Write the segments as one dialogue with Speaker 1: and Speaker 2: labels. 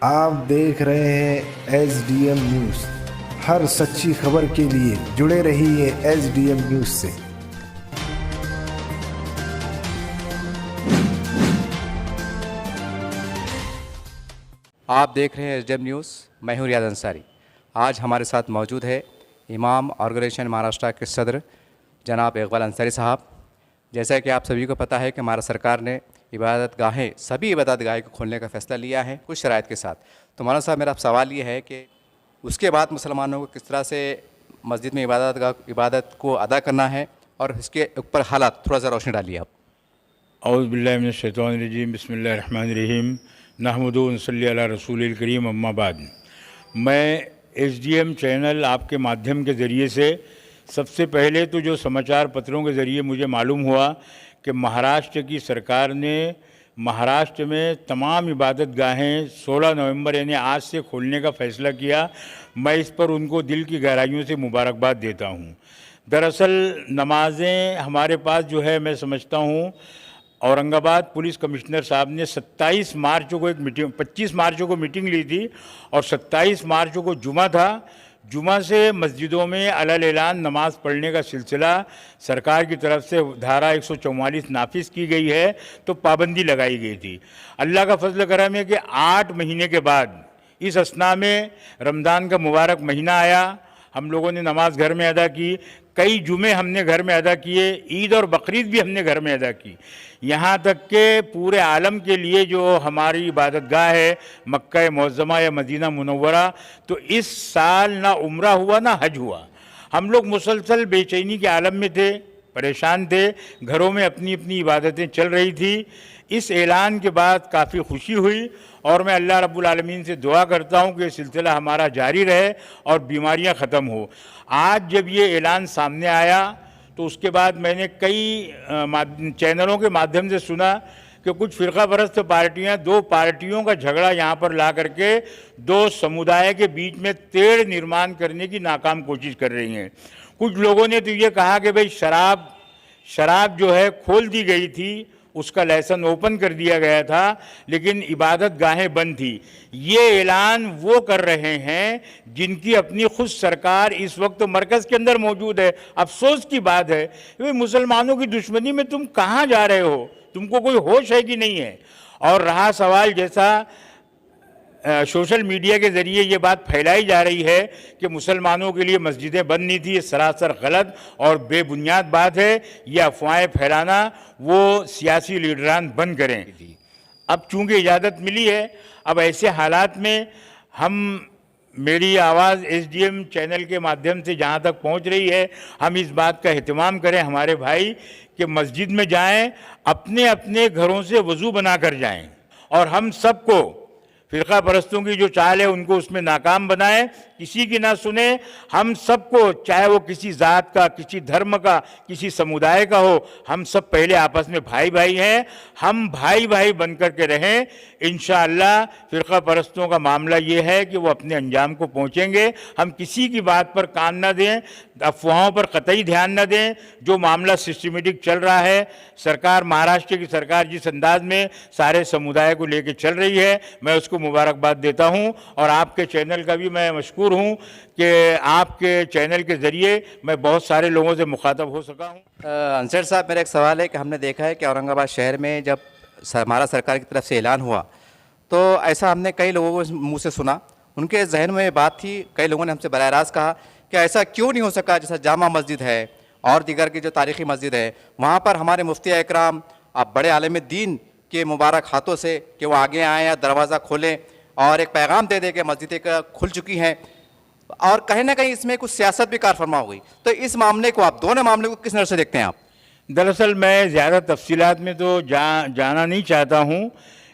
Speaker 1: आप देख रहे हैं SDM न्यूज़। हर सच्ची खबर के लिए जुड़े रहिए SDM न्यूज़ से।
Speaker 2: आप देख रहे हैं SDM न्यूज़। मैं हूं रियाज अंसारी। आज हमारे साथ मौजूद है इमाम ऑर्गेनाइजेशन महाराष्ट्र के सदर जनाब इकबाल अंसारी साहब। जैसा कि आप सभी को पता है कि हमारा सरकार ने इबादत गाहें, सभी इबादत गाहें को खोलने का फ़ैसला लिया है कुछ शराइत के साथ। तो मौलाना साहब, मेरा सवाल ये है कि उसके बाद मुसलमानों को किस तरह से मस्जिद में इबादत को अदा करना है और इसके ऊपर हालात थोड़ा सा रोशनी डालिए आप।
Speaker 3: औज़ु बिल्लाहि मिनश शैतानिर रजीम, बिस्मिल्लाहिर रहमानिर रहीम, नहमदुहु व नसल्ली अला रसूलिल करीम, अम्मा बाद। मैं SDM चैनल आपके माध्यम के ज़रिए से सबसे पहले तो जो समाचार पत्रों के ज़रिए मुझे मालूम हुआ कि महाराष्ट्र की सरकार ने महाराष्ट्र में तमाम इबादत गाहें 16 नवंबर यानी आज से खोलने का फ़ैसला किया। मैं इस पर उनको दिल की गहराइयों से मुबारकबाद देता हूँ। दरअसल नमाज़ें हमारे पास जो है, मैं समझता हूँ औरंगाबाद पुलिस कमिश्नर साहब ने 27 मार्च को एक मीटिंग, 25 मार्च को मीटिंग ली थी और 27 मार्च को जुमा था। जुमा से मस्जिदों में अलल ऐलान नमाज़ पढ़ने का सिलसिला सरकार की तरफ से धारा 144 नाफिज की गई है, तो पाबंदी लगाई गई थी। अल्लाह का फजल करम है कि 8 महीने के बाद इस असना में रमज़ान का मुबारक महीना आया। हम लोगों ने नमाज घर में अदा की, कई जुमे हमने घर में अदा किए, ईद और बकरीद भी हमने घर में अदा की। यहाँ तक के पूरे आलम के लिए जो हमारी इबादत गाह है मक्का मुअज़्ज़मा या मदीना मुनव्वरा, तो इस साल ना उम्रा हुआ ना हज हुआ। हम लोग मुसलसल बेचैनी के आलम में थे, परेशान थे, घरों में अपनी अपनी इबादतें चल रही थी। इस ऐलान के बाद काफ़ी खुशी हुई और मैं अल्लाह रब्बुल आलमीन से दुआ करता हूँ कि ये सिलसिला हमारा जारी रहे और बीमारियाँ ख़त्म हो। आज जब ये ऐलान सामने आया तो उसके बाद मैंने कई चैनलों के माध्यम से सुना कि कुछ फ़िरका परस्त पार्टियाँ, 2 पार्टियों का झगड़ा यहाँ पर ला करके 2 समुदाय के बीच में तेढ़ निर्माण करने की नाकाम कोशिश कर रही हैं। कुछ लोगों ने तो ये कहा कि भाई शराब जो है खोल दी गई थी, उसका लाइसेंस ओपन कर दिया गया था, लेकिन इबादत गाहें बंद थी। ये ऐलान वो कर रहे हैं जिनकी अपनी खुद सरकार इस वक्त मरकज़ के अंदर मौजूद है। अफसोस की बात है कि मुसलमानों की दुश्मनी में तुम कहाँ जा रहे हो, तुमको कोई होश है कि नहीं है। और रहा सवाल, जैसा सोशल मीडिया के ज़रिए ये बात फैलाई जा रही है कि मुसलमानों के लिए मस्जिदें बंद नहीं थी, ये सरासर गलत और बेबुनियाद बात है। ये अफवाहें फैलाना वो सियासी लीडरान बंद करें। अब चूँकि इजाज़त मिली है, अब ऐसे हालात में मेरी आवाज़ SDM चैनल के माध्यम से जहाँ तक पहुँच रही है, हम इस बात का एहतमाम करें हमारे भाई कि मस्जिद में जाएं, अपने अपने घरों से वज़ू बना कर जाएं और हम सबको फ़िरका परस्तों की जो चाल है उनको उसमें नाकाम बनाएं, किसी की ना सुने। हम सबको, चाहे वो किसी ज़ात का, किसी धर्म का, किसी समुदाय का हो, हम सब पहले आपस में भाई भाई हैं। हम भाई भाई बन कर के रहें। इंशाअल्लाह फ़िरका परस्तों का मामला ये है कि वो अपने अंजाम को पहुँचेंगे। हम किसी की बात पर कान न दें, अफवाहों पर कतई ध्यान न दें। जो मामला सिस्टमेटिक चल रहा है, सरकार, महाराष्ट्र की सरकार जिस अंदाज में सारे समुदाय को लेकर चल रही है, मैं उसको मुबारकबाद देता हूं। और आपके चैनल का भी मैं मशकूर हूं कि आपके चैनल के ज़रिए मैं बहुत सारे लोगों से मुखातब हो सका हूं।
Speaker 2: अंसारी साहब, मेरा एक सवाल है कि हमने देखा है कि औरंगाबाद शहर में जब हमारा सरकार की तरफ से ऐलान हुआ तो ऐसा हमने कई लोगों के मुँह से सुना, उनके जहन में ये बात थी, कई लोगों ने हमसे बराह रास्त कहा कि ऐसा क्यों नहीं हो सका, जैसा जामा मस्जिद है और दीगर की जो तारीख़ी मस्जिद है, वहाँ पर हमारे मुफ्ती इकराम, आप बड़े आलिम दीन के मुबारक हाथों से कि वो आगे आएँ या दरवाज़ा खोलें और एक पैगाम दे दें कि मस्जिदें खुल चुकी हैं, और कहीं ना कहीं इसमें कुछ सियासत भी कार फरमा हुई। तो इस मामले को, आप दोनों मामले को किस नज़र से देखते हैं आप?
Speaker 3: दरअसल मैं ज़्यादा तफसीलात में तो जाना नहीं चाहता हूँ।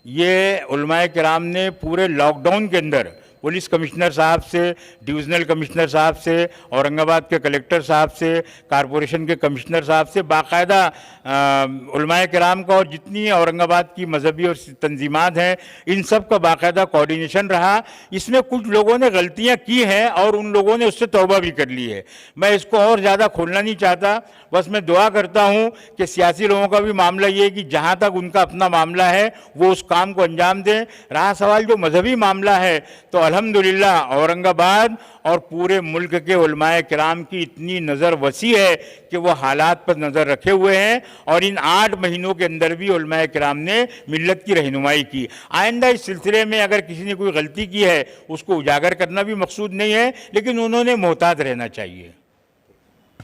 Speaker 3: ये उलमाए किराम ने पूरे लॉकडाउन के अंदर पुलिस कमिश्नर साहब से, डिवीज़नल कमिश्नर साहब से, औरंगाबाद के कलेक्टर साहब से, कारपोरेशन के कमिश्नर साहब से बाकायदा उलमाए किराम का और जितनी औरंगाबाद की मजहबी और तंजीमात हैं, इन सब का बाकायदा कोऑर्डिनेशन रहा। इसमें कुछ लोगों ने गलतियां की हैं और उन लोगों ने उससे तौबा भी कर ली है। मैं इसको और ज़्यादा खोलना नहीं चाहता, बस मैं दुआ करता हूं कि सियासी लोगों का भी मामला ये है कि जहां तक उनका अपना मामला है वो उस काम को अंजाम दें। रहा सवाल जो मजहबी मामला है, तो अल्हम्दुलिल्लाह औरंगाबाद और पूरे मुल्क के उलमाए किराम की इतनी नज़र वसी है कि वो हालात पर नज़र रखे हुए हैं और इन 8 महीनों के अंदर भी उलमाए किराम ने मिल्लत की रहनुमाई की। आइंदा इस सिलसिले में अगर किसी ने कोई गलती की है उसको उजागर करना भी मकसूद नहीं है, लेकिन उन्होंने मोहतात रहना चाहिए।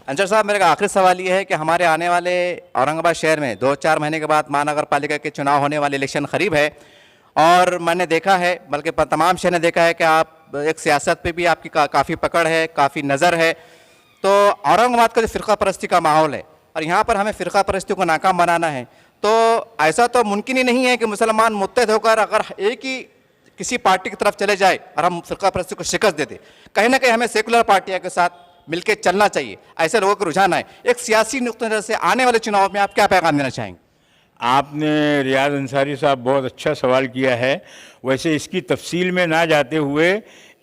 Speaker 2: अंसर साहब, मेरा आखिरी सवाल ये है कि हमारे आने वाले औरंगाबाद शहर में 2-4 महीने के बाद महानगर पालिका के चुनाव होने वाले इलेक्शन करीब है और मैंने देखा है, बल्कि तमाम शहर ने देखा है कि आप एक सियासत पे भी आपकी काफ़ी पकड़ है, काफ़ी नज़र है। तो औरंगाबाद का जो फ़िरका परस्ती का माहौल है और यहाँ पर हमें फ़िरका परस्ती को नाकाम बनाना है, तो ऐसा तो मुमकिन ही नहीं है कि मुसलमान मुत्तहद होकर अगर एक ही किसी पार्टी की तरफ चले जाए और हम फ़िरका परस्ती को शिकस्त दे दें। कहीं ना कहीं हमें सेकुलर पार्टियों के साथ मिलकर चलना चाहिए, ऐसे लोगों को रुझान है। एक सियासी नुक्ते नज़र से आने वाले चुनाव में आप क्या पैगाम देना चाहेंगे?
Speaker 3: आपने रियाज अंसारी साहब बहुत अच्छा सवाल किया है। वैसे इसकी तफसील में ना जाते हुए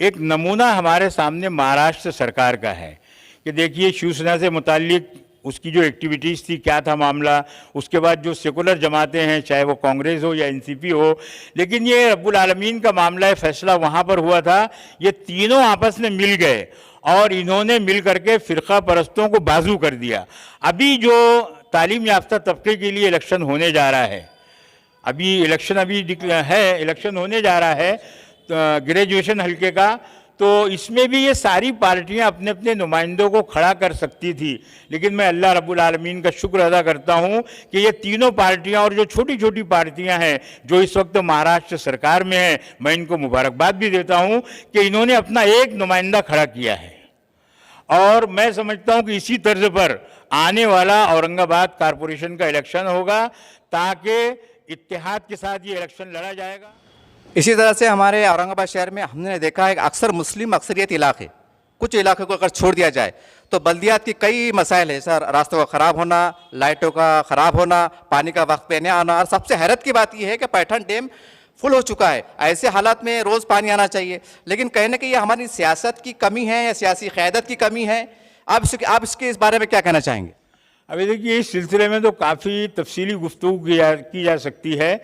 Speaker 3: एक नमूना हमारे सामने महाराष्ट्र सरकार का है कि देखिए शिवसेना से मुताल्लिक उसकी जो एक्टिविटीज़ थी, क्या था मामला, उसके बाद जो सेकुलर जमातें हैं, चाहे वो कांग्रेस हो या एनसीपी हो, लेकिन ये रब्बुल आलमीन का मामला है, फैसला वहाँ पर हुआ था। ये तीनों आपस में मिल गए और इन्होंने मिल करके फ़िरका परस्तों को बाजू कर दिया। अभी जो तालीम याफ्ता तबके के लिए इलेक्शन होने जा रहा है, अभी इलेक्शन इलेक्शन होने जा रहा है ग्रेजुएशन हल्के का, तो इसमें भी ये सारी पार्टियां अपने अपने नुमाइंदों को खड़ा कर सकती थी, लेकिन मैं अल्लाह रब्बुल आलमीन का शुक्र अदा करता हूं कि ये तीनों पार्टियां और जो छोटी छोटी पार्टियां हैं जो इस वक्त महाराष्ट्र सरकार में हैं, मैं इनको मुबारकबाद भी देता हूं कि इन्होंने अपना एक नुमाइंदा खड़ा किया है। और मैं समझता हूं कि इसी तर्ज पर आने वाला औरंगाबाद कारपोरेशन का इलेक्शन होगा ताकि इत्तेहाद के साथ ये इलेक्शन लड़ा जाएगा।
Speaker 2: इसी तरह से हमारे औरंगाबाद शहर में हमने देखा है कि अक्सर मुस्लिम अक्सरियत इलाके, कुछ इलाकों को अगर छोड़ दिया जाए तो बल्दियात की कई मसाइल है सर, रास्तों का ख़राब होना, लाइटों का ख़राब होना, पानी का वक्त पे न आना, और सबसे हैरत की बात यह है कि पैठन डैम फुल हो चुका है। ऐसे हालात में रोज़ पानी आना चाहिए, लेकिन कहीं ना कहीं ये हमारी सियासत की कमी है या सियासी क़यादत की कमी है। आप इसके इस बारे में क्या कहना चाहेंगे?
Speaker 3: अभी देखिए इस सिलसिले में तो काफ़ी तफसीली गुफ्तगू की जा सकती है,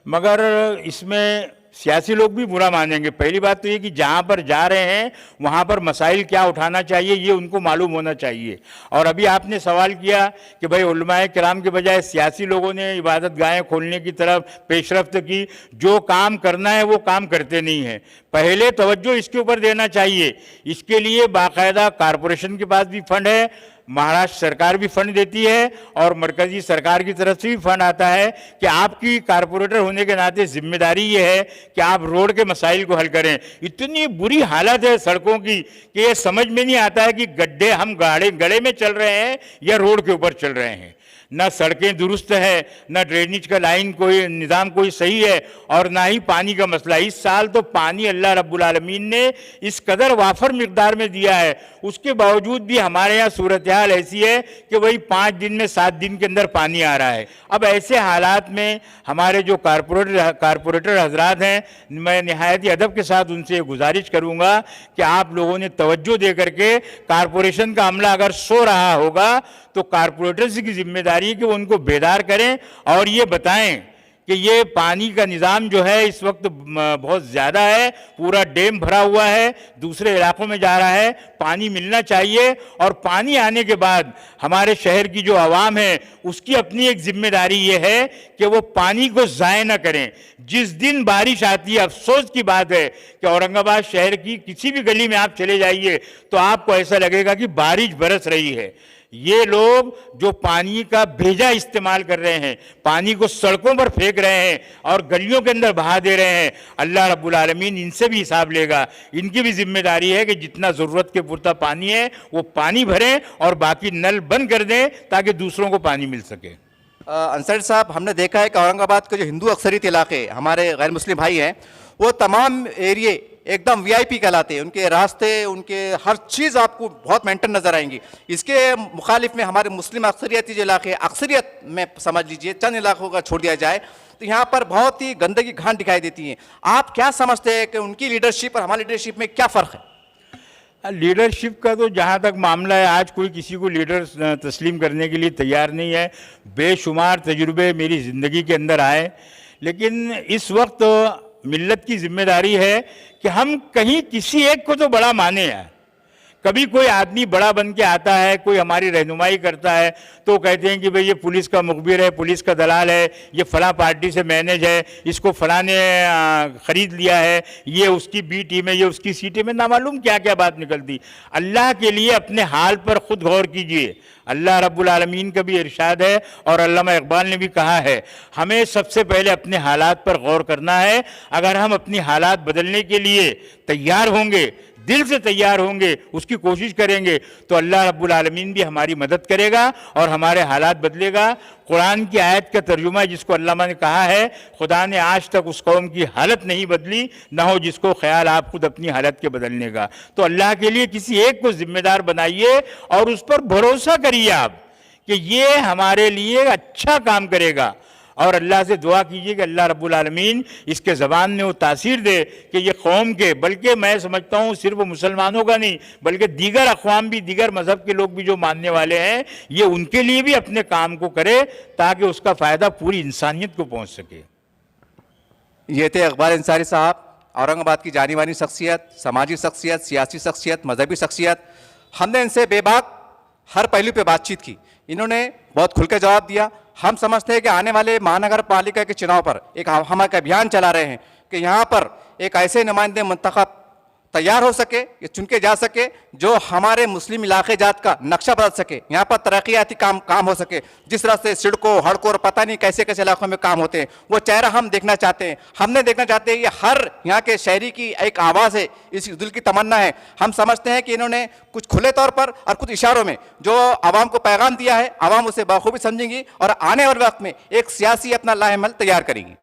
Speaker 3: मगर इसमें सियासी लोग भी बुरा मानेंगे। पहली बात तो ये कि जहाँ पर जा रहे हैं वहाँ पर मसाइल क्या उठाना चाहिए ये उनको मालूम होना चाहिए। और अभी आपने सवाल किया कि भाई उलमाए किराम के बजाय सियासी लोगों ने इबादत गाहें खोलने की तरफ पेशरफ्त की, जो काम करना है वो काम करते नहीं हैं। पहले तवज्जो इसके ऊपर देना चाहिए। इसके लिए बाकायदा कारपोरेशन के पास भी फंड है, महाराष्ट्र सरकार भी फंड देती है और मरकजी सरकार की तरफ से भी फंड आता है कि आपकी कारपोरेटर होने के नाते जिम्मेदारी ये है कि आप रोड के मसाइल को हल करें। इतनी बुरी हालत है सड़कों की कि ये समझ में नहीं आता है कि गड्ढे हम गड़े में चल रहे हैं या रोड के ऊपर चल रहे हैं। ना सड़कें दुरुस्त है, ना ड्रेनेज का लाइन कोई निज़ाम कोई सही है, और ना ही पानी का मसला। इस साल तो पानी अल्लाह रब्बुल आलमीन ने इस कदर वाफर मिकदार में दिया है, उसके बावजूद भी हमारे यहाँ सूरत हाल ऐसी है कि वही 5 दिन में 7 दिन के अंदर पानी आ रहा है। अब ऐसे हालात में हमारे जो कारपोरेटर हजरात हैं, मैं नहायत अदब के साथ उनसे गुजारिश करूँगा कि आप लोगों ने तवज्जो दे करके, कारपोरेशन का अमला अगर सो रहा होगा तो कारपोरेटर्स की जिम्मेदारी है कि वो उनको बेदार करें और ये बताएं कि ये पानी का निज़ाम जो है इस वक्त बहुत ज़्यादा है, पूरा डैम भरा हुआ है, दूसरे इलाकों में जा रहा है, पानी मिलना चाहिए। और पानी आने के बाद हमारे शहर की जो आवाम है उसकी अपनी एक जिम्मेदारी ये है कि वो पानी को ज़ाय न करें। जिस दिन बारिश आती है, अफसोस की बात है कि औरंगाबाद शहर की किसी भी गली में आप चले जाइए तो आपको ऐसा लगेगा कि बारिश बरस रही है। ये लोग जो पानी का भेजा इस्तेमाल कर रहे हैं, पानी को सड़कों पर फेंक रहे हैं और गलियों के अंदर बहा दे रहे हैं, अल्लाह रब्बुल आलमीन इनसे भी हिसाब लेगा। इनकी भी जिम्मेदारी है कि जितना ज़रूरत के पुरता पानी है वो पानी भरें और बाकी नल बंद कर दें ताकि दूसरों को पानी मिल सके।
Speaker 2: अंसारी साहब, हमने देखा है कि औरंगाबाद के जो हिंदू अक्सरियत इलाके हमारे गैर मुस्लिम भाई हैं, वो तमाम एरिए एकदम वीआईपी कहलाते हैं, उनके रास्ते, उनके हर चीज़ आपको बहुत मेंटेन नज़र आएंगी। इसके मुखालिफ में हमारे मुस्लिम अक्सरियती जो इलाके, अक्सरियत में समझ लीजिए चंद इलाकों का छोड़ दिया जाए, तो यहाँ पर बहुत ही गंदगी घाट दिखाई देती है। आप क्या समझते हैं कि उनकी लीडरशिप और हमारी लीडरशिप में क्या फ़र्क है?
Speaker 3: लीडरशिप का तो जहाँ तक मामला है, आज कोई किसी को लीडर तस्लीम करने के लिए तैयार नहीं है। बेशुमार तजुर्बे मेरी ज़िंदगी के अंदर आए, लेकिन इस वक्त मिल्लत की जिम्मेदारी है कि हम कहीं किसी एक को तो बड़ा माने हैं। कभी कोई आदमी बड़ा बन के आता है, कोई हमारी रहनुमाई करता है, तो कहते हैं कि भाई ये पुलिस का मुखबिर है, पुलिस का दलाल है, ये फलां पार्टी से मैनेज है, इसको फलां ने ख़रीद लिया है, ये उसकी बी टीम है, ये उसकी सी टीम है, ना मालूम क्या क्या बात निकलती। अल्लाह के लिए अपने हाल पर खुद गौर कीजिए। अल्लाह रब्बुल आलमीन का भी इरशाद है और अल्लामा इकबाल ने भी कहा है, हमें सबसे पहले अपने हालात पर गौर करना है। अगर हम अपनी हालात बदलने के लिए तैयार होंगे, दिल से तैयार होंगे, उसकी कोशिश करेंगे, तो अल्लाह रब्बुल आलमीन भी हमारी मदद करेगा और हमारे हालात बदलेगा। कुरान की आयत का तर्जुमा है जिसको अल्लामा ने कहा है, खुदा ने आज तक उस कौम की हालत नहीं बदली, ना हो जिसको ख्याल आप खुद अपनी हालत के बदलने का। तो अल्लाह के लिए किसी एक को जिम्मेदार बनाइए और उस पर भरोसा करिए आप कि ये हमारे लिए अच्छा काम करेगा, और अल्लाह से दुआ कीजिए कि अल्लाह रब्बुल आलमीन इसके ज़बान में वो तासीर दे कि ये कौम के, बल्कि मैं समझता हूँ सिर्फ मुसलमानों का नहीं, बल्कि दीगर अक़वाम भी, दीगर मज़हब के लोग भी जो मानने वाले हैं, ये उनके लिए भी अपने काम को करे ताकि उसका फ़ायदा पूरी इंसानियत को पहुँच सके।
Speaker 2: ये थे इकबाल अंसारी साहब, औरंगाबाद की जानी मानी शख्सियत, समाजी शख्सियत, सियासी शख्सियत, मजहबी शख्सियत। हमने इनसे बेबाक हर पहलू पे बातचीत की, इन्होंने बहुत खुल के जवाब दिया। हम समझते हैं कि आने वाले महानगर पालिका के चुनाव पर हम एक अभियान चला रहे हैं कि यहाँ पर एक ऐसे नुमाइंदे मुंतखब तैयार हो सके, ये चुन के जा सके, जो हमारे मुस्लिम इलाके जात का नक्शा बदल सके, यहाँ पर तरक्याती काम हो सके। जिस तरह से सड़कों, हड़कों और पता नहीं कैसे कैसे इलाकों में काम होते हैं, वो चेहरा हम देखना चाहते हैं। हमने देखना चाहते हैं, ये हर यहाँ के शहरी की एक आवाज़ है, इस दिल की तमन्ना है। हम समझते हैं कि इन्होंने कुछ खुले तौर पर और कुछ इशारों में जो आवाम को पैगाम दिया है, आवाम उसे बखूबी समझेंगी और आने वाले वक्त में एक सियासी अपना लाहेमल तैयार करेंगी।